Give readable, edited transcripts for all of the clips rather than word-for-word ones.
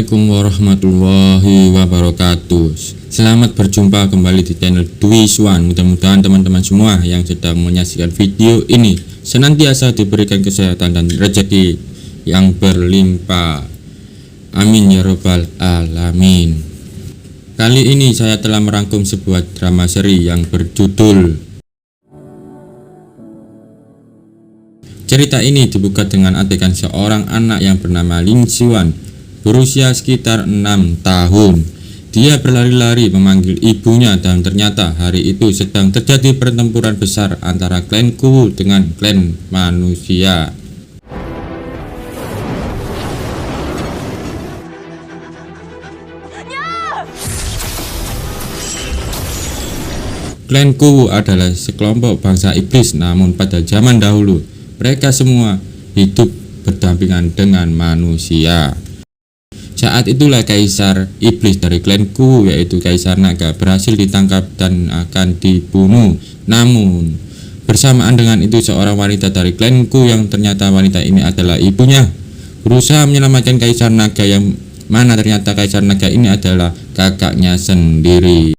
Assalamualaikum warahmatullahi wabarakatuh. Selamat berjumpa kembali di channel Dwi Swan. Mudah-mudahan teman-teman semua yang sedang menyaksikan video ini senantiasa diberikan kesehatan dan rezeki yang berlimpah. Amin ya robbal alamin. Kali ini saya telah merangkum sebuah drama seri yang berjudul. Cerita ini dibuka dengan adegan seorang anak yang bernama Lin Xuan, berusia sekitar 6 tahun. Dia berlari-lari memanggil ibunya dan ternyata hari itu sedang terjadi pertempuran besar antara klan Kuwu dengan klan manusia. Klan Kuwu adalah sekelompok bangsa iblis, namun pada zaman dahulu mereka semua hidup berdampingan dengan manusia. Saat itulah kaisar iblis dari klan Kuwu, yaitu Kaisar Naga, berhasil ditangkap dan akan dibunuh. Namun bersamaan dengan itu seorang wanita dari klan Kuwu yang ternyata wanita ini adalah ibunya berusaha menyelamatkan Kaisar Naga, yang mana ternyata Kaisar Naga ini adalah kakaknya sendiri.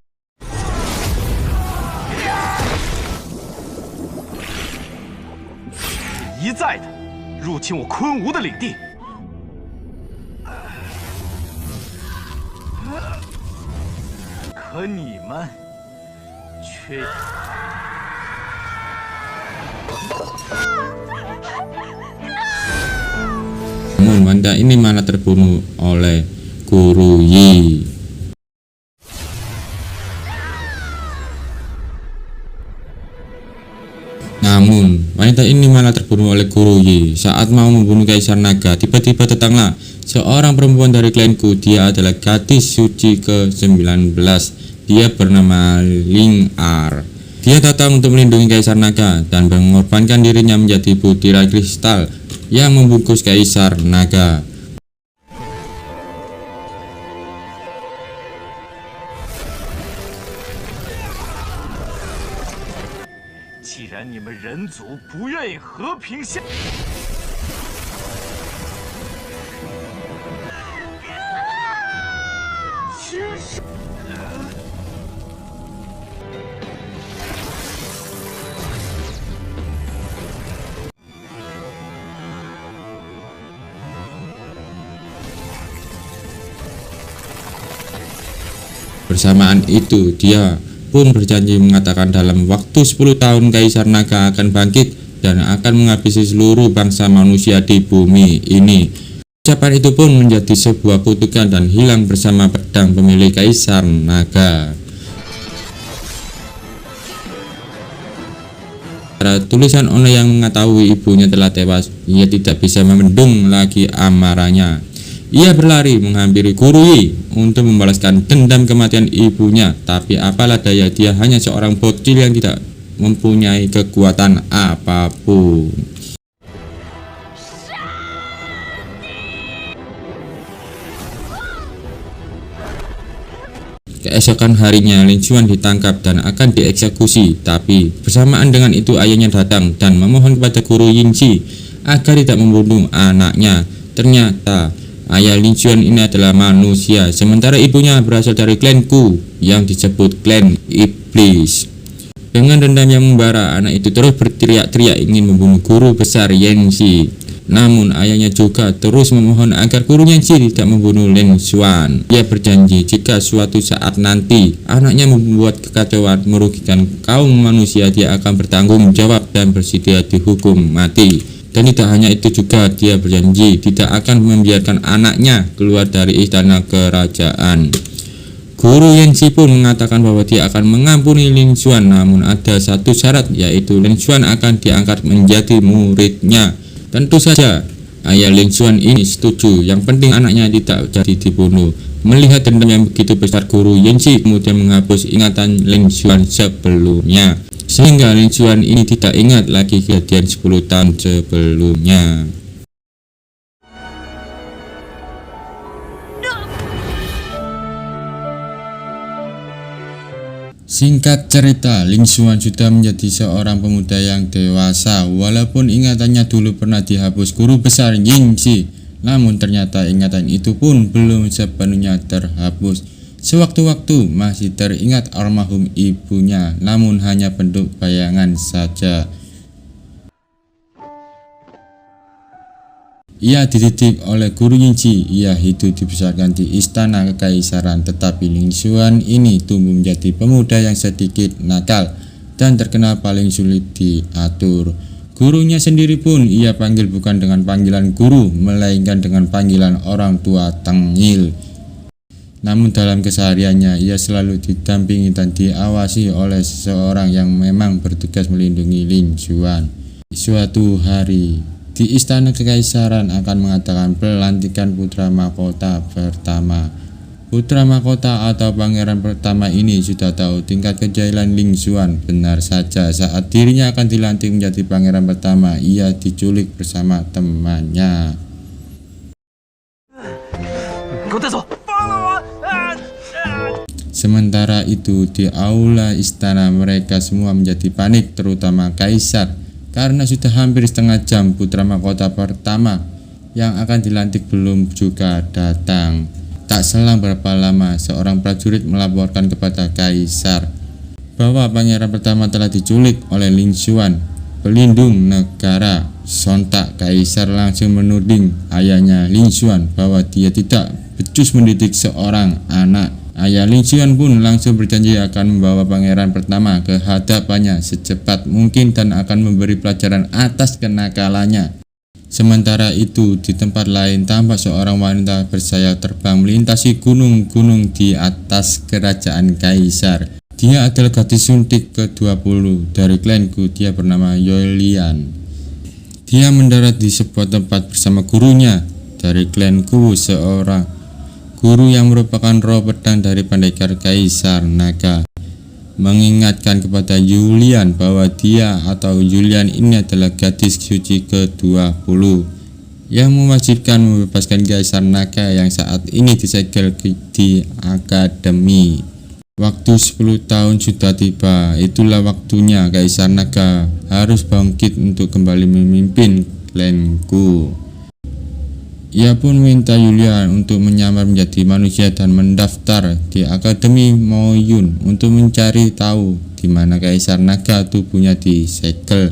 Namun wanita ini malah terbunuh oleh Guru Yi. Saat mau membunuh Kaisar Naga, tiba-tiba datanglah seorang perempuan dari klanku. Dia adalah gadis suci ke-19. Dia bernama Ling Ar. Dia datang untuk melindungi Kaisar Naga dan mengorbankan dirinya menjadi butiran kristal yang membungkus Kaisar Naga. Bersamaan itu dia pun berjanji mengatakan dalam waktu 10 tahun Kaisar Naga akan bangkit dan akan menghabisi seluruh bangsa manusia di bumi ini. Ucapan itu pun menjadi sebuah kutukan dan hilang bersama pedang pemilik Kaisar Naga. Tulisan Ono yang mengetahui ibunya telah tewas, ia tidak bisa membendung lagi amarahnya. Ia berlari menghampiri Guru Yi untuk membalaskan dendam kematian ibunya, tapi apalah daya, dia hanya seorang bocil yang tidak mempunyai kekuatan apapun. Keesokan harinya Lin Xuan ditangkap dan akan dieksekusi, tapi bersamaan dengan itu ayahnya datang dan memohon kepada Guru Yingxi agar tidak membunuh anaknya. Ternyata ayah Lin Xuan ini adalah manusia, sementara ibunya berasal dari klan Kuwu yang disebut klan iblis. Dengan dendam yang membara, anak itu terus berteriak-teriak ingin membunuh guru besar Yingxi. Namun ayahnya juga terus memohon agar Guru Yingxi tidak membunuh Lin Xuan. Dia berjanji jika suatu saat nanti anaknya membuat kekacauan merugikan kaum manusia, dia akan bertanggung jawab dan bersedia dihukum mati. Dan tidak hanya itu juga, dia berjanji tidak akan membiarkan anaknya keluar dari istana kerajaan. Guru Yingxi pun mengatakan bahwa dia akan mengampuni Lin Xuan, namun ada satu syarat, yaitu Lin Xuan akan diangkat menjadi muridnya. Tentu saja ayah Lin Xuan ini setuju, yang penting anaknya tidak jadi dibunuh. Melihat dendam yang begitu besar, Guru Yingxi kemudian menghapus ingatan Lin Xuan sebelumnya, sehingga Lin Xuan ini tidak ingat lagi kejadian 10 tahun sebelumnya. Singkat cerita, Lin Xuan sudah menjadi seorang pemuda yang dewasa. Walaupun ingatannya dulu pernah dihapus guru besar Yingxi, Namun ternyata ingatan itu pun belum sepenuhnya terhapus. Sewaktu-waktu masih teringat almarhum ibunya, namun hanya bentuk bayangan saja. Ia dididik oleh guru Yingzi. Ia hidup dibesarkan di istana kekaisaran, tetapi Ling Xuan ini tumbuh menjadi pemuda yang sedikit nakal dan terkenal paling sulit diatur. Gurunya sendiri pun ia panggil bukan dengan panggilan guru, melainkan dengan panggilan orang tua tengil. Namun dalam kesehariannya ia selalu didampingi dan diawasi oleh seseorang yang memang bertugas melindungi Ling Xuan. Suatu hari di istana kekaisaran akan mengadakan pelantikan putra mahkota pertama. Putra mahkota atau pangeran pertama ini sudah tahu tingkat kejahilan Ling Xuan. Benar saja, saat dirinya akan dilantik menjadi pangeran pertama, ia diculik bersama temannya. Sementara itu di aula istana mereka semua menjadi panik, terutama kaisar, karena sudah hampir setengah jam putra mahkota pertama yang akan dilantik belum juga datang. Tak selang berapa lama seorang prajurit melaporkan kepada kaisar bahwa pangeran pertama telah diculik oleh Ling Xuan, pelindung negara. Sontak kaisar langsung menuding ayahnya Ling Xuan bahwa dia tidak becus mendidik seorang anak. Ayah Ling Xuan pun langsung berjanji akan membawa pangeran pertama ke hadapannya secepat mungkin dan akan memberi pelajaran atas kenakalannya. Sementara itu di tempat lain tampak seorang wanita bersayap terbang melintasi gunung-gunung di atas kerajaan kaisar. Dia adalah gadis suntik ke-20 dari klan Gu. Dia bernama Youlian. Dia mendarat di sebuah tempat bersama gurunya dari klan Gu, seorang guru yang merupakan roh pedang dari pendekar kaisar naga. Mengingatkan kepada Youlian bahwa dia atau Youlian ini adalah gadis suci ke-20 yang mewajibkan membebaskan kaisar naga yang saat ini disegel di akademi. Waktu 10 tahun sudah tiba, itulah waktunya kaisar naga harus bangkit untuk kembali memimpin klan Gu. Ia pun meminta Youlian untuk menyamar menjadi manusia dan mendaftar di Akademi Moyun untuk mencari tahu di mana kaisar naga tubuhnya disegel.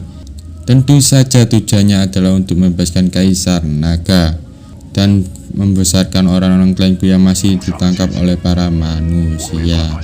Tentu saja tujuannya adalah untuk membebaskan kaisar naga dan membesarkan orang-orang klan Gu yang masih ditangkap oleh para manusia.